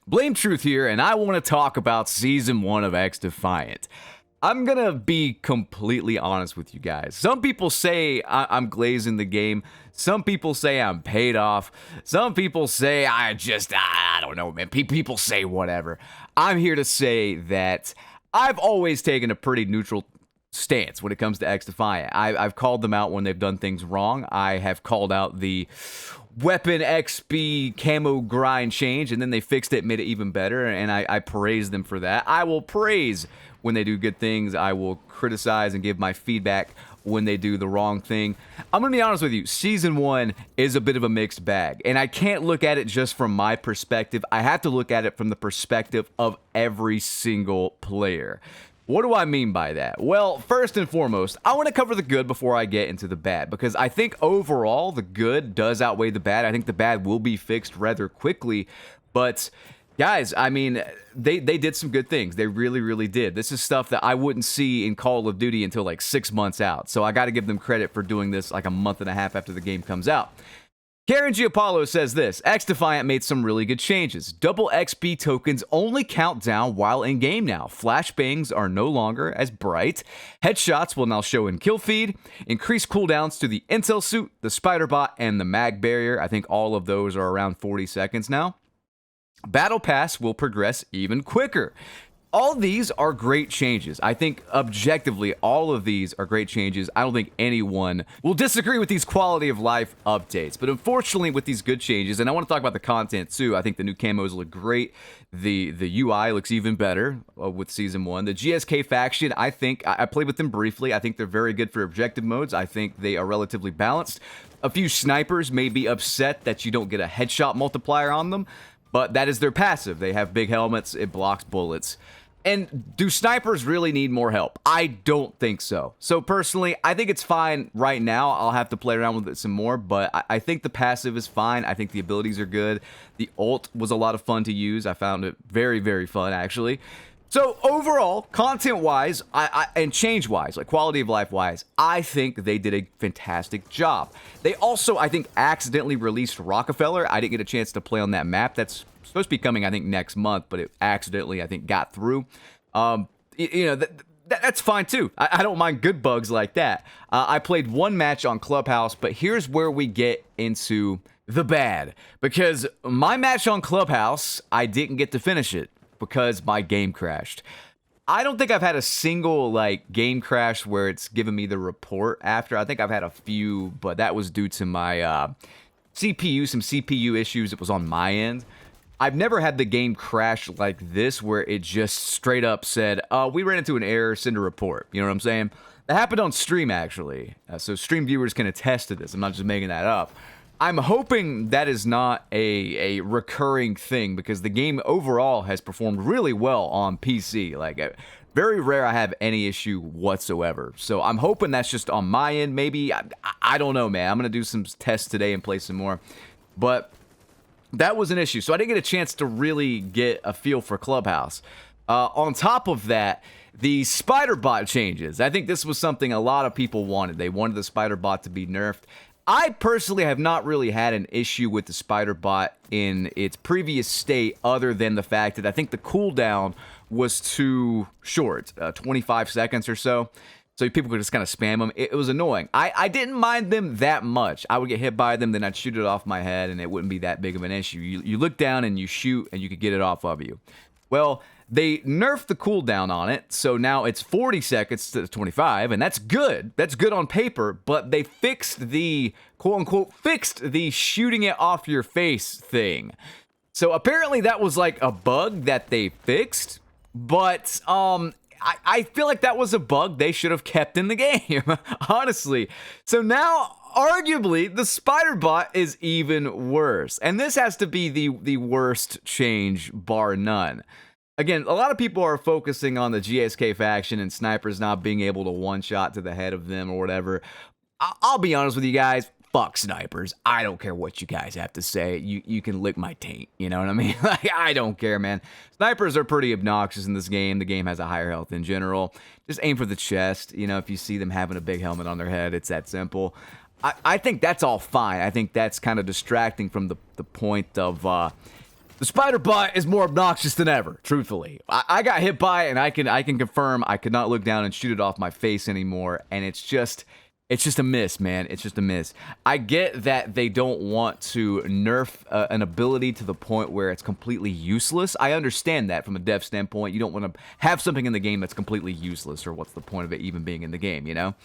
Blame Truth here, and I want to talk about Season 1 of XDefiant. I'm gonna be completely honest with you guys. Some people say I'm glazing the game. Some people say I'm paid off. Some people say I don't know, man. People say whatever. I'm here to say that I've always taken a pretty neutral stance when it comes to XDefiant. I've called them out when they've done things wrong. I have called out the weapon XP camo grind change, and then they fixed it, made it even better, and I praise them for that. I will praise when they do good things. I will criticize and give my feedback when they do the wrong thing. I'm gonna be honest with you, Season 1 is a bit of a mixed bag, and I can't look at it just from my perspective. I have to look at it from the perspective of every single player. What do I mean by that? Well, first and foremost, I want to cover the good before I get into the bad, because I think overall the good does outweigh the bad. I think the bad will be fixed rather quickly, but guys, I mean, they did some good things. They really, really did. This is stuff that I wouldn't see in Call of Duty until like 6 months out, so I got to give them credit for doing this like a month and a half after the game comes out. Karen G. Apollo says this: XDefiant made some really good changes. Double XP tokens only count down while in game now. Flashbangs are no longer as bright. Headshots will now show in kill feed. Increased cooldowns to the intel suit, the spider bot, and the mag barrier. I think all of those are around 40 seconds now. Battle Pass will progress even quicker. All these are great changes. I think objectively, all of these are great changes. I don't think anyone will disagree with these quality of life updates. But unfortunately, with these good changes, and I want to talk about the content too, I think the new camos look great. The UI looks even better with Season 1. The GSK faction, I think, I played with them briefly. I think they're very good for objective modes. I think they are relatively balanced. A few snipers may be upset that you don't get a headshot multiplier on them, but that is their passive. They have big helmets, it blocks bullets. And do snipers really need more help? I don't think so. So personally, I think it's fine right now. I'll have to play around with it some more, but I think the passive is fine. I think the abilities are good. The ult was a lot of fun to use. I found it very, very fun, actually. So overall, content-wise, and change-wise, like quality of life-wise, I think they did a fantastic job. They also, I think, accidentally released Rockefeller. I didn't get a chance to play on that map. That's supposed to be coming, I think, next month, but it accidentally, I think, got through. That's fine, too. I don't mind good bugs like that. I played one match on Clubhouse, but here's where we get into the bad. Because my match on Clubhouse, I didn't get to finish it because my game crashed. I don't think I've had a single game crash where it's given me the report after. I think I've had a few, but that was due to my CPU, some CPU issues. It was on my end. I've never had the game crash like this where it just straight up said, we ran into an error, send a report. You know what I'm saying? That happened on stream, actually. So stream viewers can attest to this. I'm not just making that up. I'm hoping that is not a recurring thing, because the game overall has performed really well on PC. Very rare I have any issue whatsoever. So I'm hoping that's just on my end, maybe. I don't know, man. I'm going to do some tests today and play some more. But that was an issue. So I didn't get a chance to really get a feel for Clubhouse. On top of that, the spider bot changes. I think this was something a lot of people wanted. They wanted the spider bot to be nerfed. I personally have not really had an issue with the spider bot in its previous state, other than the fact that I think the cooldown was too short, 25 seconds or so. So people could just kind of spam them. It was annoying. I didn't mind them that much. I would get hit by them, then I'd shoot it off my head, and it wouldn't be that big of an issue. You look down and you shoot, and you could get it off of you. Well, they nerfed the cooldown on it, so now it's 40 seconds to 25, and that's good. That's good on paper, but they fixed the, quote-unquote, fixed the shooting it off your face thing. So apparently that was like a bug that they fixed, but I feel like that was a bug they should have kept in the game, honestly. So now, arguably, the spider bot is even worse, and this has to be the worst change, bar none. Again, a lot of people are focusing on the GSK faction and snipers not being able to one-shot to the head of them or whatever. I'll be honest with you guys, fuck snipers. I don't care what you guys have to say. You can lick my taint, you know what I mean? I don't care, man. Snipers are pretty obnoxious in this game. The game has a higher health in general. Just aim for the chest. You know, if you see them having a big helmet on their head, it's that simple. I think that's all fine. I think that's kind of distracting from the point of The spider bot is more obnoxious than ever, truthfully. I got hit by it, and I can confirm I could not look down and shoot it off my face anymore, and it's just a miss, man. It's just a miss. I get that they don't want to nerf an ability to the point where it's completely useless. I understand that from a dev standpoint. You don't want to have something in the game that's completely useless, or what's the point of it even being in the game, you know?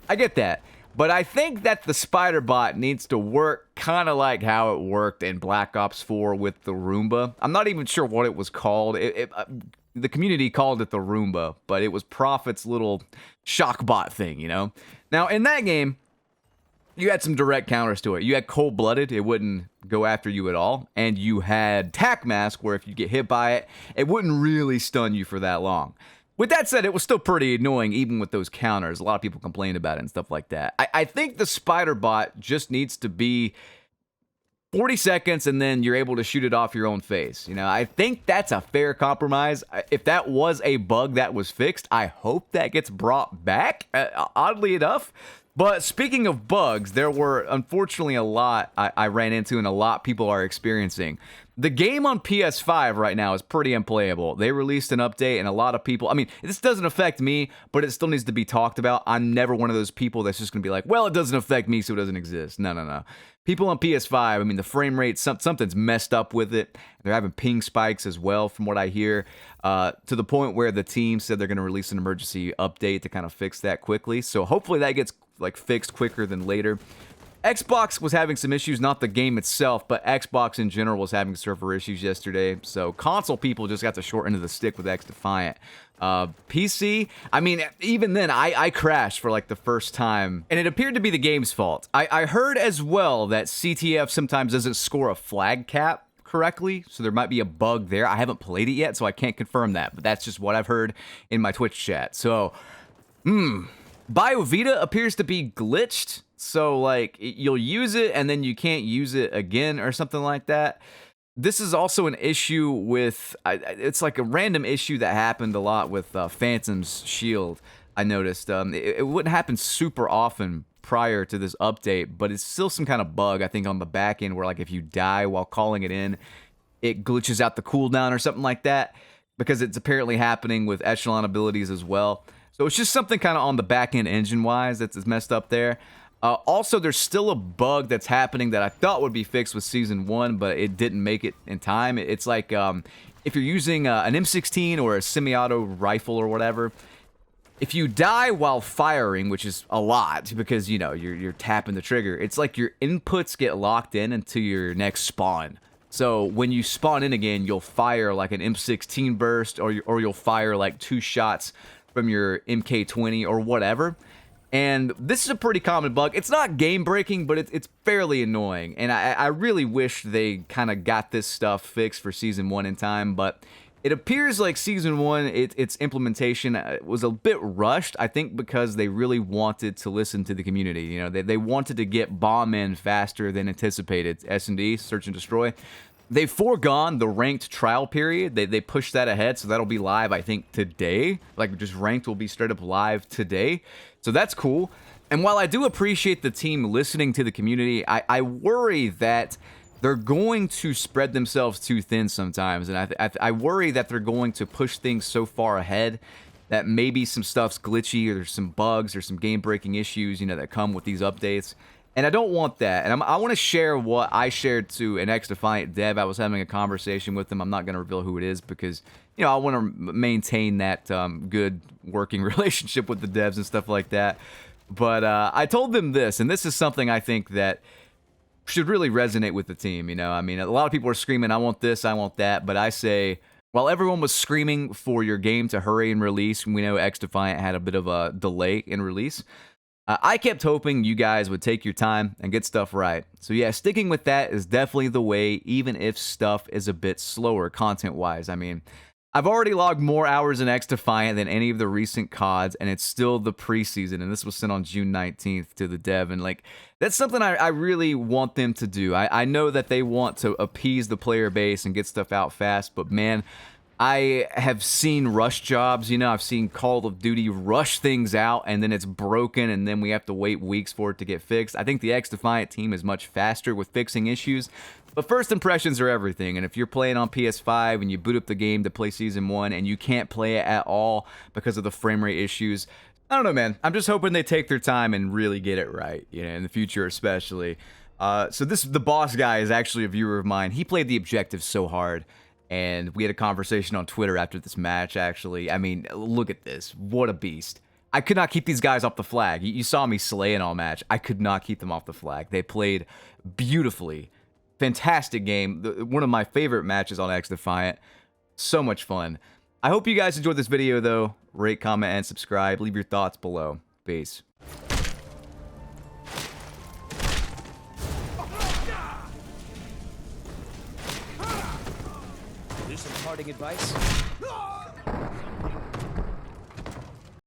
I get that. But I think that the spider bot needs to work kind of like how it worked in Black Ops 4 with the Roomba. I'm not even sure what it was called. The community called it the Roomba, but it was Prophet's little shock bot thing, you know? Now, in that game, you had some direct counters to it. You had Cold-Blooded, it wouldn't go after you at all. And you had Tac Mask, where if you get hit by it, it wouldn't really stun you for that long. With that said, it was still pretty annoying, even with those counters. A lot of people complained about it and stuff like that. I think the spider bot just needs to be 40 seconds, and then you're able to shoot it off your own face. You know, I think that's a fair compromise. If that was a bug that was fixed, I hope that gets brought back, oddly enough. But speaking of bugs, there were unfortunately a lot I ran into and a lot people are experiencing. The game on PS5 right now is pretty unplayable. They released an update and a lot of people, I mean, this doesn't affect me, but it still needs to be talked about. I'm never one of those people that's just going to be like, well, it doesn't affect me, so it doesn't exist. No. People on PS5, I mean, the frame rate, something's messed up with it. They're having ping spikes as well, from what I hear, to the point where the team said they're going to release an emergency update to kind of fix that quickly. So hopefully that gets fixed quicker than later. Xbox was having some issues, not the game itself, but Xbox in general was having server issues yesterday. So console people just got the short end of the stick with XDefiant. PC, I mean, even then, I crashed for the first time, and it appeared to be the game's fault. I heard as well that CTF sometimes doesn't score a flag cap correctly, so there might be a bug there. I haven't played it yet, so I can't confirm that, but that's just what I've heard in my Twitch chat. So, BioVita appears to be glitched, so you'll use it and then you can't use it again or something like that. This is also an issue with, it's like a random issue that happened a lot with Phantom's Shield, I noticed. It wouldn't happen super often prior to this update, but it's still some kind of bug, I think, on the back end where if you die while calling it in, it glitches out the cooldown or something like that, because it's apparently happening with Echelon abilities as well. So it's just something kind of on the back end engine-wise that's messed up there. Also, there's still a bug that's happening that I thought would be fixed with Season 1, but it didn't make it in time. It's like if you're using an M16 or a semi-auto rifle or whatever, if you die while firing, which is a lot because, you know, you're tapping the trigger, it's like your inputs get locked in into your next spawn. So when you spawn in again, you'll fire like an M16 burst, or you'll fire like 2 shots from your MK20 or whatever. And this is a pretty common bug. It's not game-breaking, but it's fairly annoying. And I really wish they kind of got this stuff fixed for Season 1 in time, but it appears like Season 1, its implementation was a bit rushed, I think because they really wanted to listen to the community. You know, they wanted to get bomb in faster than anticipated. S&D, Search and Destroy. They've foregone the ranked trial period. They pushed that ahead, so that'll be live, I think, today. Just ranked will be straight up live today. So that's cool. And while I do appreciate the team listening to the community, I worry that they're going to spread themselves too thin sometimes. And I worry that they're going to push things so far ahead that maybe some stuff's glitchy, or there's some bugs or some game-breaking issues, you know, that come with these updates. And I don't want that. And I want to share what I shared to an XDefiant dev. I was having a conversation with them. I'm not going to reveal who it is because, you know, I want to maintain that good working relationship with the devs and stuff like that. But I told them this, and this is something I think that should really resonate with the team. You know, I mean, a lot of people are screaming, I want this, I want that. But I say, while everyone was screaming for your game to hurry and release, we know XDefiant had a bit of a delay in release. I kept hoping you guys would take your time and get stuff right. So yeah, sticking with that is definitely the way, even if stuff is a bit slower content-wise. I mean, I've already logged more hours in XDefiant than any of the recent CODs, and it's still the preseason, and this was sent on June 19th to the dev, and that's something I really want them to do. I know that they want to appease the player base and get stuff out fast, but man, I have seen rush jobs, you know, I've seen Call of Duty rush things out and then it's broken and then we have to wait weeks for it to get fixed. I think the XDefiant team is much faster with fixing issues, but first impressions are everything. And if you're playing on PS5 and you boot up the game to play Season 1 and you can't play it at all because of the frame rate issues, I don't know, man. I'm just hoping they take their time and really get it right, you know, in the future especially. So the boss guy is actually a viewer of mine. He played the objective so hard. And we had a conversation on Twitter after this match, actually. I mean, look at this. What a beast. I could not keep these guys off the flag. You saw me slaying all match. I could not keep them off the flag. They played beautifully. Fantastic game. One of my favorite matches on XDefiant. So much fun. I hope you guys enjoyed this video, though. Rate, comment, and subscribe. Leave your thoughts below. Peace. Some parting advice?